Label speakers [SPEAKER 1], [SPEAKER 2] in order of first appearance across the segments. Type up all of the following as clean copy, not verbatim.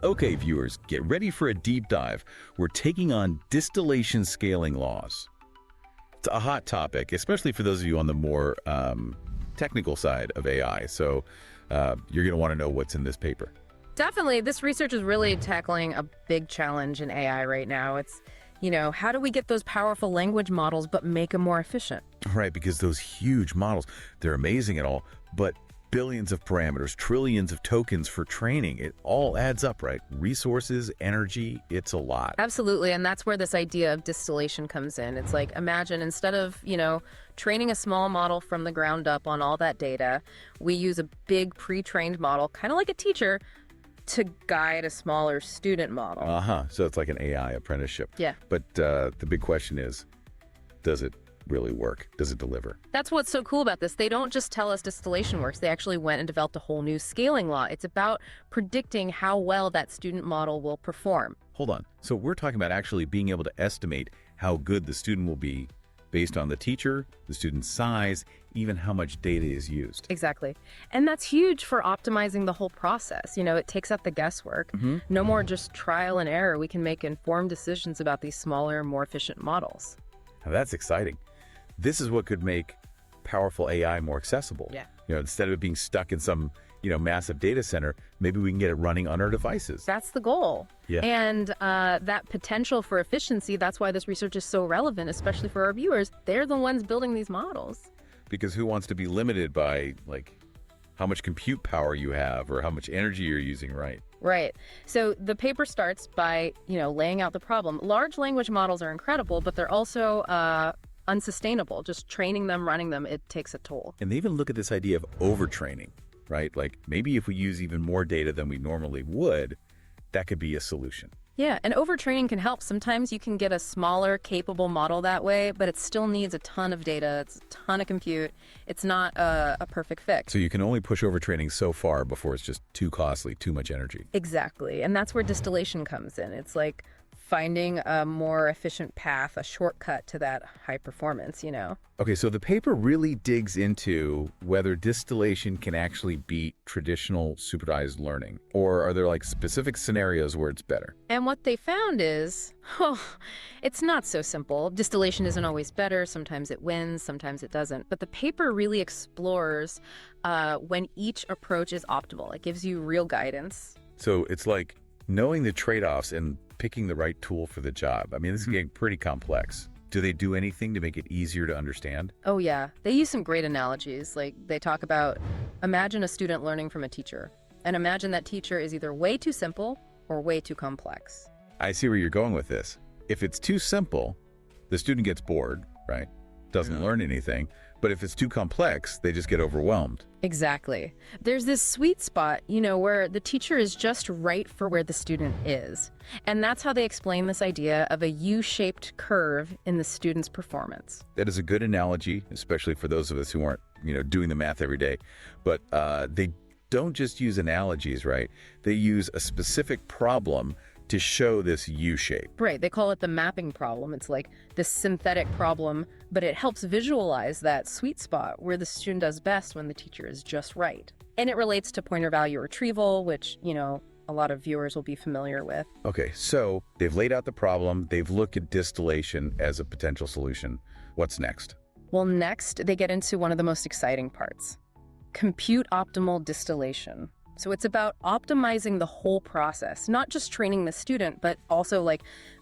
[SPEAKER 1] Okay, viewers, get ready for a deep dive. We're taking on distillation scaling laws. It's a hot topic, especially for those of you on the more technical side of AI. So you're going to want to know what's in this paper.
[SPEAKER 2] Definitely. This research is really tackling a big challenge in AI right now. It's, how do we get those powerful language models but make them more efficient?
[SPEAKER 1] Right, because those huge models, they're amazing and all, but billions of parameters, trillions of tokens for training, it all adds up, right? Resources, energy, it's a lot.
[SPEAKER 2] Absolutely, and that's where this idea of distillation comes in. It's like, imagine instead of, training a small model from the ground up on all that data, we use a big pre-trained model, kind of like a teacher, to guide a smaller student model.
[SPEAKER 1] So it's like an AI apprenticeship.
[SPEAKER 2] Yeah.
[SPEAKER 1] But the big question is, does it really work? Does it deliver?
[SPEAKER 2] That's what's so cool about this. They don't just tell us distillation works. They actually went and developed a whole new scaling law. It's about predicting how well that student model will perform.
[SPEAKER 1] Hold on. So we're talking about actually being able to estimate how good the student will be based on the teacher, the student's size, even how much data is used.
[SPEAKER 2] Exactly. And that's huge for optimizing the whole process. It takes out the guesswork. No more just trial and error. We can make informed decisions about these smaller, more efficient models.
[SPEAKER 1] Now that's exciting. This is what could make powerful AI more accessible.
[SPEAKER 2] Yeah.
[SPEAKER 1] Instead of it being stuck in some, massive data center, maybe we can get it running on our devices.
[SPEAKER 2] That's the goal.
[SPEAKER 1] Yeah.
[SPEAKER 2] And that potential for efficiency, that's why this research is so relevant, especially for our viewers. They're the ones building these models.
[SPEAKER 1] Because who wants to be limited by, how much compute power you have or how much energy you're using, right?
[SPEAKER 2] Right. So the paper starts by, laying out the problem. Large language models are incredible, but they're also unsustainable. Just training them, running them, it takes a toll.
[SPEAKER 1] And they even look at this idea of overtraining, right? Maybe if we use even more data than we normally would, that could be a solution.
[SPEAKER 2] Yeah, and overtraining can help. Sometimes you can get a smaller, capable model that way, but it still needs a ton of data. It's a ton of compute. It's not a perfect fix.
[SPEAKER 1] So you can only push overtraining so far before it's just too costly, too much energy.
[SPEAKER 2] Exactly, and that's where distillation comes in. It's like finding a more efficient path, a shortcut to that high performance,
[SPEAKER 1] Okay, so the paper really digs into whether distillation can actually beat traditional supervised learning, or are there specific scenarios where it's better?
[SPEAKER 2] And what they found is, it's not so simple. Distillation isn't always better. Sometimes it wins, sometimes it doesn't. But the paper really explores when each approach is optimal. It gives you real guidance.
[SPEAKER 1] So it's like knowing the trade-offs and picking the right tool for the job. I mean, this is getting pretty complex. Do they do anything to make it easier to understand?
[SPEAKER 2] Oh, yeah. They use some great analogies. They talk about, imagine a student learning from a teacher. And imagine that teacher is either way too simple or way too complex.
[SPEAKER 1] I see where you're going with this. If it's too simple, the student gets bored, right? Doesn't learn anything. But if it's too complex, they just get overwhelmed.
[SPEAKER 2] Exactly. There's this sweet spot, where the teacher is just right for where the student is. And that's how they explain this idea of a U-shaped curve in the student's performance.
[SPEAKER 1] That is a good analogy, especially for those of us who aren't, doing the math every day. But they don't just use analogies, right? They use a specific problem to show this U-shape.
[SPEAKER 2] Right. They call it the mapping problem. It's like this synthetic problem, but it helps visualize that sweet spot where the student does best when the teacher is just right. And it relates to pointer value retrieval, which, a lot of viewers will be familiar with.
[SPEAKER 1] Okay, so they've laid out the problem. They've looked at distillation as a potential solution. What's next?
[SPEAKER 2] Well, next, they get into one of the most exciting parts. Compute optimal distillation. So it's about optimizing the whole process, not just training the student, but also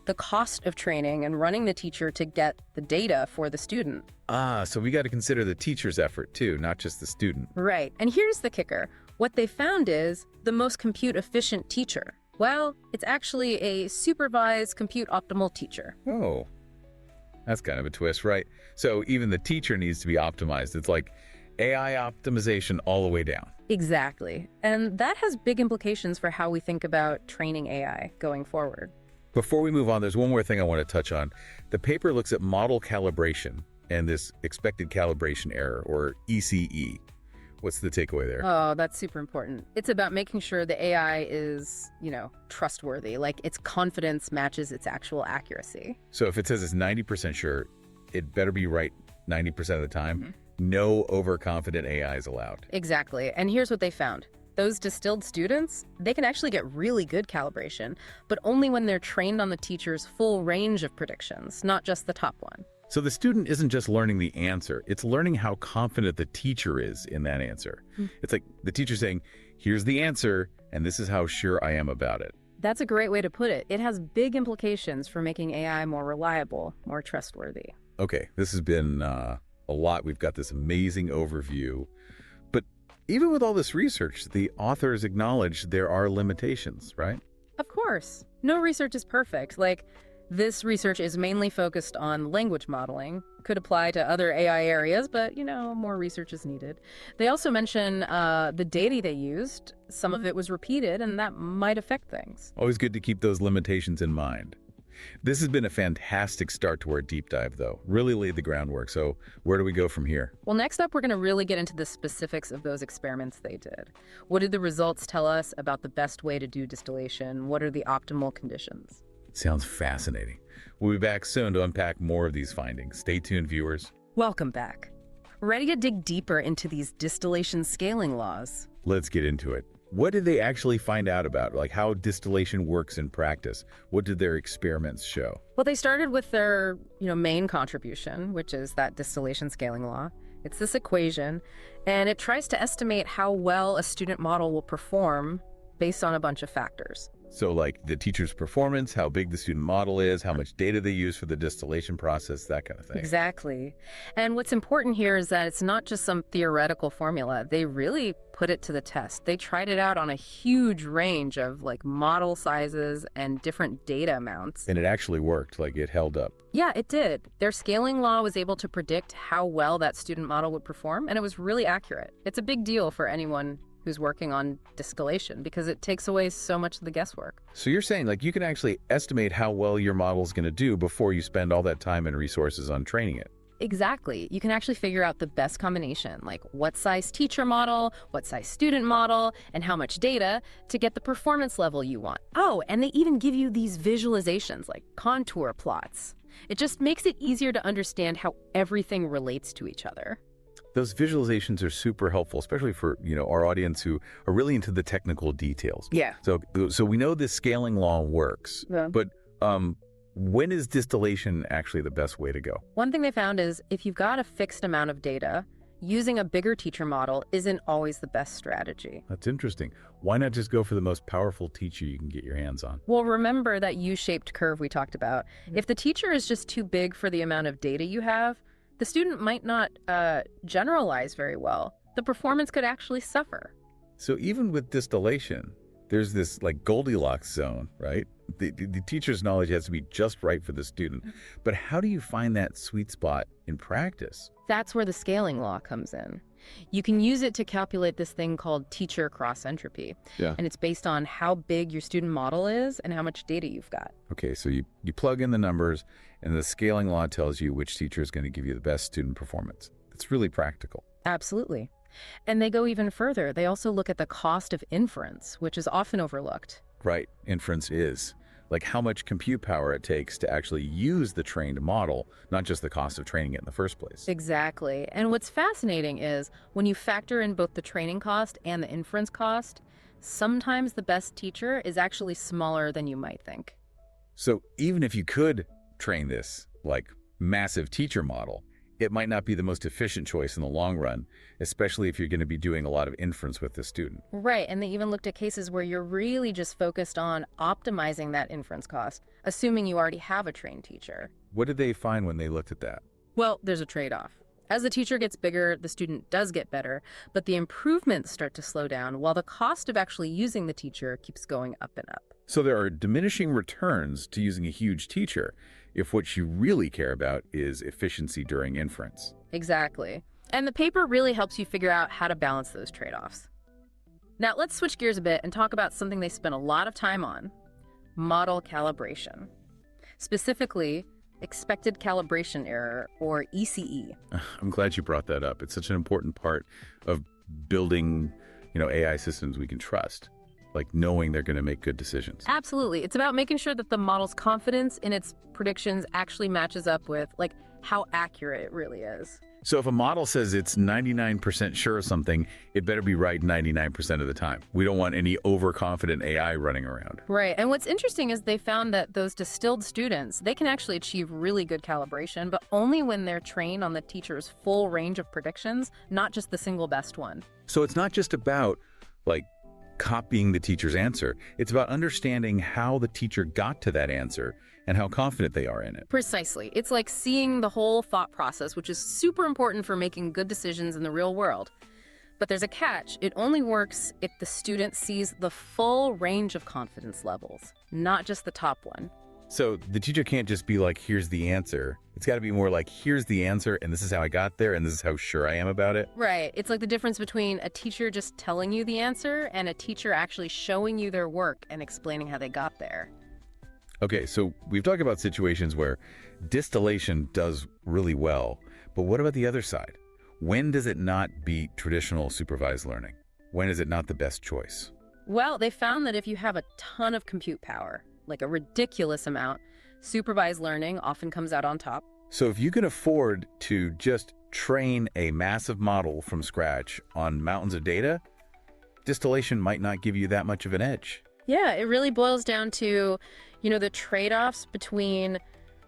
[SPEAKER 2] the cost of training and running the teacher to get the data for the student.
[SPEAKER 1] So we got to consider the teacher's effort too, not just the student.
[SPEAKER 2] Right. And here's the kicker. What they found is the most compute efficient teacher. Well, it's actually a supervised compute optimal teacher.
[SPEAKER 1] Oh, that's kind of a twist, right? So even the teacher needs to be optimized. It's like AI optimization all the way down.
[SPEAKER 2] Exactly. And that has big implications for how we think about training AI going forward.
[SPEAKER 1] Before we move on, there's one more thing I want to touch on. The paper looks at model calibration and this expected calibration error, or ECE. What's the takeaway there?
[SPEAKER 2] Oh, that's super important. It's about making sure the AI is, trustworthy, its confidence matches its actual accuracy.
[SPEAKER 1] So if it says it's 90% sure, it better be right 90% of the time. No overconfident AI is allowed.
[SPEAKER 2] Exactly. And here's what they found. Those distilled students, they can actually get really good calibration, but only when they're trained on the teacher's full range of predictions, not just the top one.
[SPEAKER 1] So the student isn't just learning the answer, it's learning how confident the teacher is in that answer. It's like the teacher saying, here's the answer, and this is how sure I am about it.
[SPEAKER 2] That's a great way to put it. It has big implications for making AI more reliable, more trustworthy.
[SPEAKER 1] Okay, this has been a lot. We've got this amazing overview. But even with all this research, the authors acknowledge there are limitations, right?
[SPEAKER 2] Of course. No research is perfect. This research is mainly focused on language modeling. Could apply to other AI areas, but, more research is needed. They also mention the data they used. Some of it was repeated, and that might affect things.
[SPEAKER 1] Always good to keep those limitations in mind. This has been a fantastic start to our deep dive, though. Really laid the groundwork. So where do we go from here?
[SPEAKER 2] Well, next up, we're going to really get into the specifics of those experiments they did. What did the results tell us about the best way to do distillation? What are the optimal conditions?
[SPEAKER 1] Sounds fascinating. We'll be back soon to unpack more of these findings. Stay tuned, viewers.
[SPEAKER 2] Welcome back. Ready to dig deeper into these distillation scaling laws?
[SPEAKER 1] Let's get into it. What did they actually find out about, like how distillation works in practice? What did their experiments show?
[SPEAKER 2] Well, they started with their, main contribution, which is that distillation scaling law. It's this equation, and it tries to estimate how well a student model will perform based on a bunch of factors.
[SPEAKER 1] So like the teacher's performance, how big the student model is, how much data they use for the distillation process, that kind of thing.
[SPEAKER 2] Exactly. And what's important here is that it's not just some theoretical formula. They really put it to the test. They tried it out on a huge range of model sizes and different data amounts.
[SPEAKER 1] And it actually worked, it held up.
[SPEAKER 2] Yeah, it did. Their scaling law was able to predict how well that student model would perform, and it was really accurate. It's a big deal for anyone who's working on distillation because it takes away so much of the guesswork.
[SPEAKER 1] So you're saying you can actually estimate how well your model's going to do before you spend all that time and resources on training it.
[SPEAKER 2] Exactly. You can actually figure out the best combination, like what size teacher model, what size student model, and how much data to get the performance level you want. Oh, and they even give you these visualizations like contour plots. It just makes it easier to understand how everything relates to each other.
[SPEAKER 1] Those visualizations are super helpful, especially for, our audience who are really into the technical details.
[SPEAKER 2] Yeah.
[SPEAKER 1] So we know this scaling law works,
[SPEAKER 2] Yeah.
[SPEAKER 1] But when is distillation actually the best way to go?
[SPEAKER 2] One thing they found is if you've got a fixed amount of data, using a bigger teacher model isn't always the best strategy.
[SPEAKER 1] That's interesting. Why not just go for the most powerful teacher you can get your hands on?
[SPEAKER 2] Well, remember that U-shaped curve we talked about. If the teacher is just too big for the amount of data you have, the student might not generalize very well. The performance could actually suffer.
[SPEAKER 1] So even with distillation, there's this Goldilocks zone, right? The teacher's knowledge has to be just right for the student. But how do you find that sweet spot in practice?
[SPEAKER 2] That's where the scaling law comes in. You can use it to calculate this thing called teacher cross-entropy.
[SPEAKER 1] Yeah.
[SPEAKER 2] And it's based on how big your student model is and how much data you've got.
[SPEAKER 1] Okay, so you plug in the numbers, and the scaling law tells you which teacher is going to give you the best student performance. It's really practical.
[SPEAKER 2] Absolutely. And they go even further. They also look at the cost of inference, which is often overlooked.
[SPEAKER 1] Right, inference is. How much compute power it takes to actually use the trained model, not just the cost of training it in the first place.
[SPEAKER 2] Exactly. And what's fascinating is when you factor in both the training cost and the inference cost, sometimes the best teacher is actually smaller than you might think.
[SPEAKER 1] So even if you could train this massive teacher model, it might not be the most efficient choice in the long run, especially if you're going to be doing a lot of inference with the student.
[SPEAKER 2] Right, and they even looked at cases where you're really just focused on optimizing that inference cost, assuming you already have a trained teacher.
[SPEAKER 1] What did they find when they looked at that?
[SPEAKER 2] Well, there's a trade-off. As the teacher gets bigger, the student does get better, but the improvements start to slow down while the cost of actually using the teacher keeps going up and up.
[SPEAKER 1] So there are diminishing returns to using a huge teacher if what you really care about is efficiency during inference.
[SPEAKER 2] Exactly. And the paper really helps you figure out how to balance those trade-offs. Now, let's switch gears a bit and talk about something they spent a lot of time on: model calibration. Specifically, expected calibration error, or ECE.
[SPEAKER 1] I'm glad you brought that up. It's such an important part of building, AI systems we can trust, knowing they're going to make good decisions.
[SPEAKER 2] Absolutely. It's about making sure that the model's confidence in its predictions actually matches up with, how accurate it really is.
[SPEAKER 1] So if a model says it's 99% sure of something, it better be right 99% of the time. We don't want any overconfident AI running around.
[SPEAKER 2] Right. And what's interesting is they found that those distilled students, they can actually achieve really good calibration, but only when they're trained on the teacher's full range of predictions, not just the single best one.
[SPEAKER 1] So it's not just about, like, copying the teacher's answer. It's about understanding how the teacher got to that answer and how confident they are in it.
[SPEAKER 2] Precisely. It's like seeing the whole thought process, which is super important for making good decisions in the real world. But there's a catch. It only works if the student sees the full range of confidence levels, not just the top one.
[SPEAKER 1] So the teacher can't just be like, here's the answer. It's got to be more like, here's the answer, and this is how I got there, and this is how sure I am about it.
[SPEAKER 2] Right. It's like the difference between a teacher just telling you the answer and a teacher actually showing you their work and explaining how they got there.
[SPEAKER 1] Okay, so we've talked about situations where distillation does really well, but what about the other side? When does it not beat traditional supervised learning? When is it not the best choice?
[SPEAKER 2] Well, they found that if you have a ton of compute power, like a ridiculous amount, supervised learning often comes out on top.
[SPEAKER 1] So if you can afford to just train a massive model from scratch on mountains of data, distillation might not give you that much of an edge.
[SPEAKER 2] Yeah, it really boils down to, the trade-offs between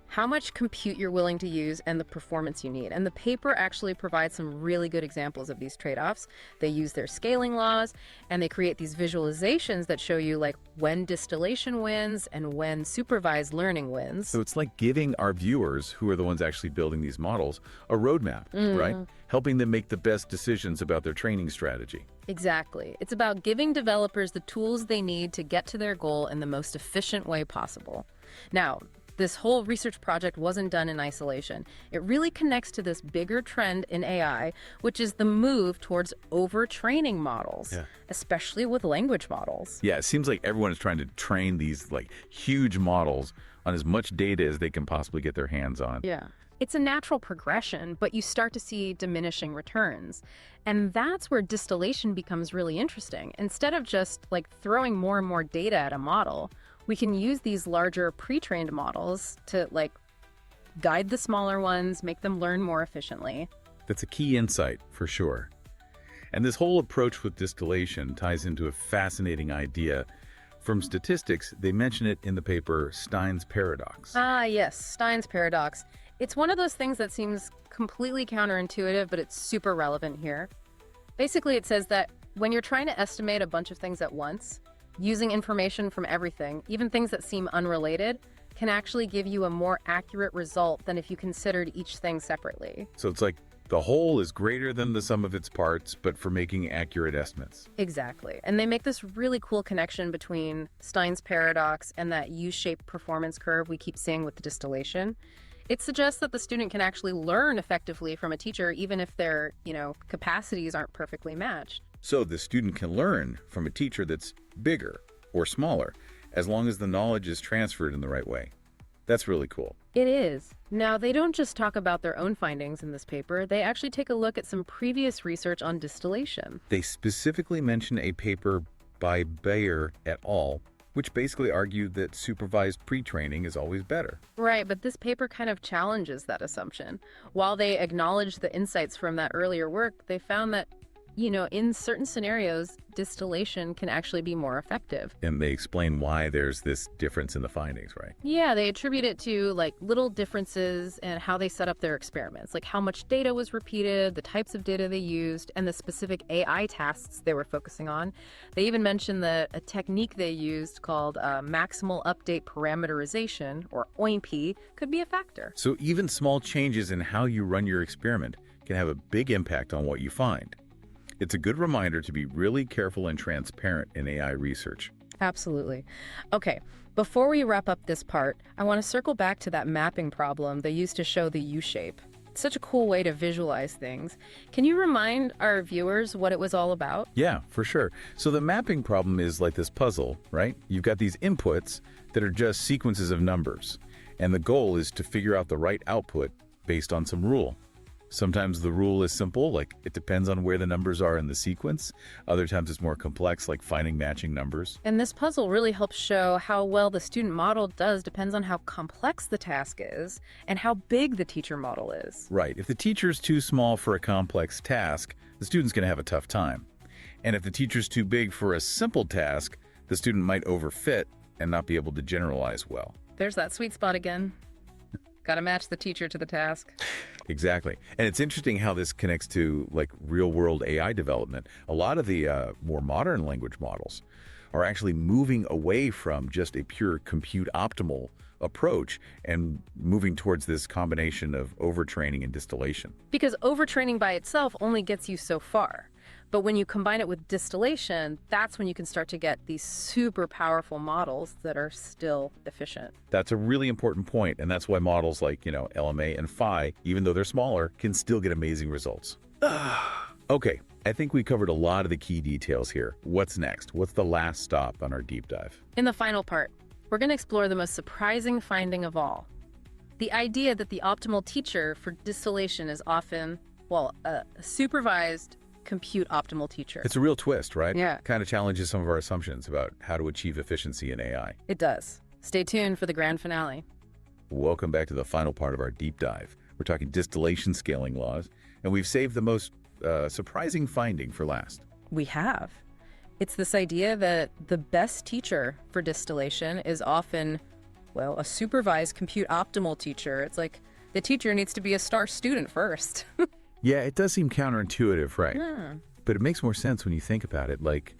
[SPEAKER 2] how much compute you're willing to use and the performance you need. And the paper actually provides some really good examples of these trade-offs. They use their scaling laws, and they create these visualizations that show you like when distillation wins and when supervised learning wins.
[SPEAKER 1] So it's like giving our viewers, who are the ones actually building these models, a roadmap, right? Helping them make the best decisions about their training strategy.
[SPEAKER 2] Exactly. It's about giving developers the tools they need to get to their goal in the most efficient way possible. Now, this whole research project wasn't done in isolation. It really connects to this bigger trend in AI, which is the move towards overtraining models, especially with language models.
[SPEAKER 1] Yeah, it seems like everyone is trying to train these like huge models on as much data as they can possibly get their hands on.
[SPEAKER 2] Yeah. It's a natural progression, but you start to see diminishing returns. And that's where distillation becomes really interesting. Instead of just like throwing more and more data at a model, we can use these larger pre-trained models to like guide the smaller ones, make them learn more efficiently.
[SPEAKER 1] That's a key insight for sure. And this whole approach with distillation ties into a fascinating idea. From statistics, they mention it in the paper Steins Paradox.
[SPEAKER 2] Ah, yes, Steins Paradox. It's one of those things that seems completely counterintuitive, but it's super relevant here. Basically, it says that when you're trying to estimate a bunch of things at once, using information from everything, even things that seem unrelated, can actually give you a more accurate result than if you considered each thing separately.
[SPEAKER 1] So it's like the whole is greater than the sum of its parts, but for making accurate estimates.
[SPEAKER 2] Exactly. And they make this really cool connection between Steins Paradox and that U-shaped performance curve we keep seeing with the distillation. It suggests that the student can actually learn effectively from a teacher, even if their, capacities aren't perfectly matched.
[SPEAKER 1] So the student can learn from a teacher that's bigger or smaller, as long as the knowledge is transferred in the right way. That's really cool.
[SPEAKER 2] It is. Now, they don't just talk about their own findings in this paper, they actually take a look at some previous research on distillation.
[SPEAKER 1] They specifically mention a paper by Bayer et al., which basically argued that supervised pre-training is always better.
[SPEAKER 2] Right, but this paper kind of challenges that assumption. While they acknowledge the insights from that earlier work, they found that, in certain scenarios, distillation can actually be more effective.
[SPEAKER 1] And they explain why there's this difference in the findings, right?
[SPEAKER 2] Yeah, they attribute it to little differences and how they set up their experiments, like how much data was repeated, the types of data they used, and the specific AI tasks they were focusing on. They even mentioned that a technique they used called maximal update parameterization, or OIMP, could be a factor.
[SPEAKER 1] So even small changes in how you run your experiment can have a big impact on what you find. It's a good reminder to be really careful and transparent in AI research.
[SPEAKER 2] Absolutely. Okay, before we wrap up this part, I want to circle back to that mapping problem they used to show the U-shape. It's such a cool way to visualize things. Can you remind our viewers what it was all about?
[SPEAKER 1] Yeah, for sure. So the mapping problem is like this puzzle, right? You've got these inputs that are just sequences of numbers, and the goal is to figure out the right output based on some rule. Sometimes the rule is simple, like it depends on where the numbers are in the sequence. Other times it's more complex, like finding matching numbers.
[SPEAKER 2] And this puzzle really helps show how well the student model does depends on how complex the task is and how big the teacher model is.
[SPEAKER 1] Right. If the teacher's too small for a complex task, the student's going to have a tough time. And if the teacher's too big for a simple task, the student might overfit and not be able to generalize well.
[SPEAKER 2] There's that sweet spot again. Got to match the teacher to the task.
[SPEAKER 1] Exactly. And it's interesting how this connects to like real-world AI development. A lot of the more modern language models are actually moving away from just a pure compute optimal approach and moving towards this combination of overtraining and distillation.
[SPEAKER 2] Because overtraining by itself only gets you so far. But when you combine it with distillation, that's when you can start to get these super powerful models that are still efficient.
[SPEAKER 1] That's a really important point, and that's why models like, LMA and Phi, even though they're smaller, can still get amazing results. Okay, I think we covered a lot of the key details here. What's next? What's the last stop on our deep dive?
[SPEAKER 2] In the final part, we're going to explore the most surprising finding of all. The idea that the optimal teacher for distillation is often, a supervised compute optimal teacher.
[SPEAKER 1] It's a real twist, right?
[SPEAKER 2] Yeah.
[SPEAKER 1] Kind of challenges some of our assumptions about how to achieve efficiency in AI.
[SPEAKER 2] It does. Stay tuned for the grand finale.
[SPEAKER 1] Welcome back to the final part of our deep dive. We're talking distillation scaling laws, and we've saved the most surprising finding for last.
[SPEAKER 2] We have. It's this idea that the best teacher for distillation is often, a supervised compute optimal teacher. It's like the teacher needs to be a star student first.
[SPEAKER 1] Yeah, it does seem counterintuitive, right?
[SPEAKER 2] Yeah.
[SPEAKER 1] But it makes more sense when you think about it, like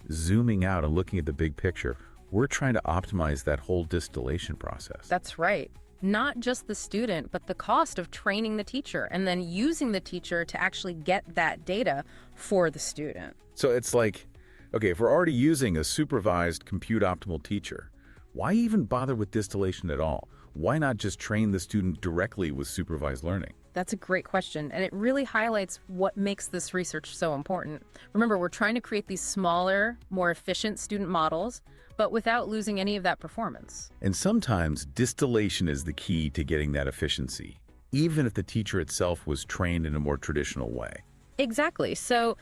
[SPEAKER 1] zooming out and looking at the big picture. We're trying to optimize that whole distillation process.
[SPEAKER 2] That's right. Not just the student, but the cost of training the teacher and then using the teacher to actually get that data for the student.
[SPEAKER 1] So it's like, okay, if we're already using a supervised compute optimal teacher, why even bother with distillation at all? Why not just train the student directly with supervised learning?
[SPEAKER 2] That's a great question, and it really highlights what makes this research so important. Remember, we're trying to create these smaller, more efficient student models, but without losing any of that performance.
[SPEAKER 1] And sometimes distillation is the key to getting that efficiency, even if the teacher itself was trained in a more traditional way.
[SPEAKER 2] Exactly. So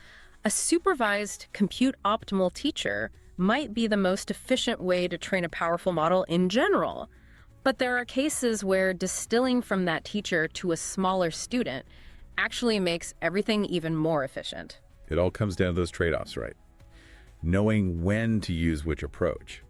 [SPEAKER 2] a supervised compute optimal teacher might be the most efficient way to train a powerful model in general. But there are cases where distilling from that teacher to a smaller student actually makes everything even more efficient.
[SPEAKER 1] It all comes down to those trade-offs, right? Knowing when to use which approach.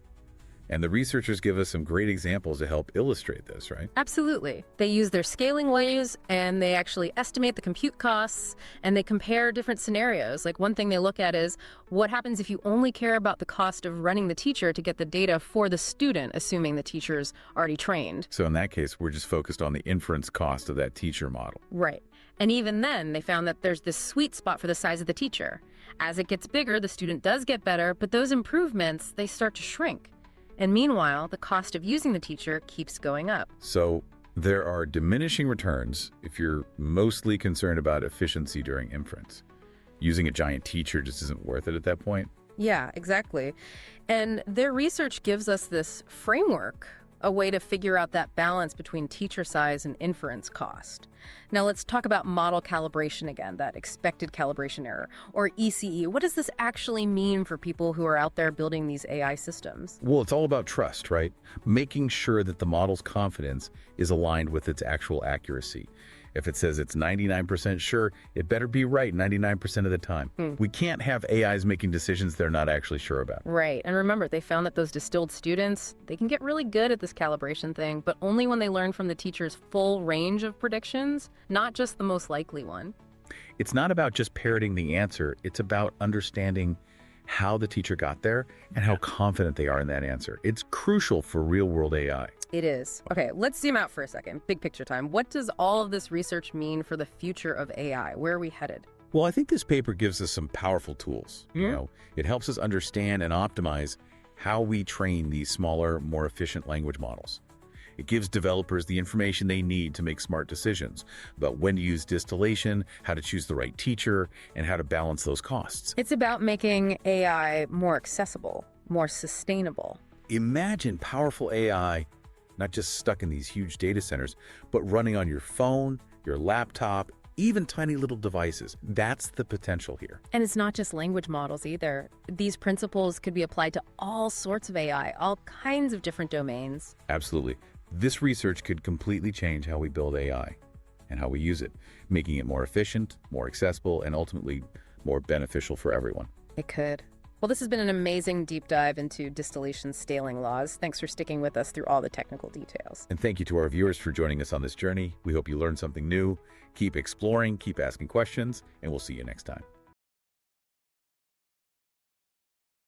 [SPEAKER 1] And the researchers give us some great examples to help illustrate this, right?
[SPEAKER 2] Absolutely. They use their scaling ways and they actually estimate the compute costs and they compare different scenarios. Like one thing they look at is what happens if you only care about the cost of running the teacher to get the data for the student, assuming the teacher's already trained.
[SPEAKER 1] So in that case, we're just focused on the inference cost of that teacher model.
[SPEAKER 2] Right. And even then, they found that there's this sweet spot for the size of the teacher. As it gets bigger, the student does get better, but those improvements, they start to shrink. And meanwhile, the cost of using the teacher keeps going up.
[SPEAKER 1] So there are diminishing returns if you're mostly concerned about efficiency during inference. Using a giant teacher just isn't worth it at that point.
[SPEAKER 2] Yeah, exactly. And their research gives us this framework, a way to figure out that balance between teacher size and inference cost. Now let's talk about model calibration again, that expected calibration error, or ECE. What does this actually mean for people who are out there building these AI systems?
[SPEAKER 1] Well, it's all about trust, right? Making sure that the model's confidence is aligned with its actual accuracy. If it says it's 99% sure, it better be right 99% of the time. We can't have AIs making decisions they're not actually sure about.
[SPEAKER 2] Right. And remember, they found that those distilled students, they can get really good at this calibration thing, but only when they learn from the teacher's full range of predictions, not just the most likely one.
[SPEAKER 1] It's not about just parroting the answer. It's about understanding how the teacher got there and how confident they are in that answer. It's crucial for real-world AI.
[SPEAKER 2] It is. Okay, let's zoom out for a second. Big picture time. What does all of this research mean for the future of AI? Where are we headed?
[SPEAKER 1] Well, I think this paper gives us some powerful tools. It helps us understand and optimize how we train these smaller, more efficient language models. It gives developers the information they need to make smart decisions about when to use distillation, how to choose the right teacher, and how to balance those costs.
[SPEAKER 2] It's about making AI more accessible, more sustainable.
[SPEAKER 1] Imagine powerful AI not just stuck in these huge data centers, but running on your phone, your laptop, even tiny little devices. That's the potential here.
[SPEAKER 2] And it's not just language models either. These principles could be applied to all sorts of AI, all kinds of different domains.
[SPEAKER 1] Absolutely. This research could completely change how we build AI and how we use it, making it more efficient, more accessible, and ultimately more beneficial for everyone.
[SPEAKER 2] It could. Well, this has been an amazing deep dive into distillation scaling laws. Thanks for sticking with us through all the technical details.
[SPEAKER 1] And thank you to our viewers for joining us on this journey. We hope you learned something new. Keep exploring, keep asking questions, and we'll see you next time.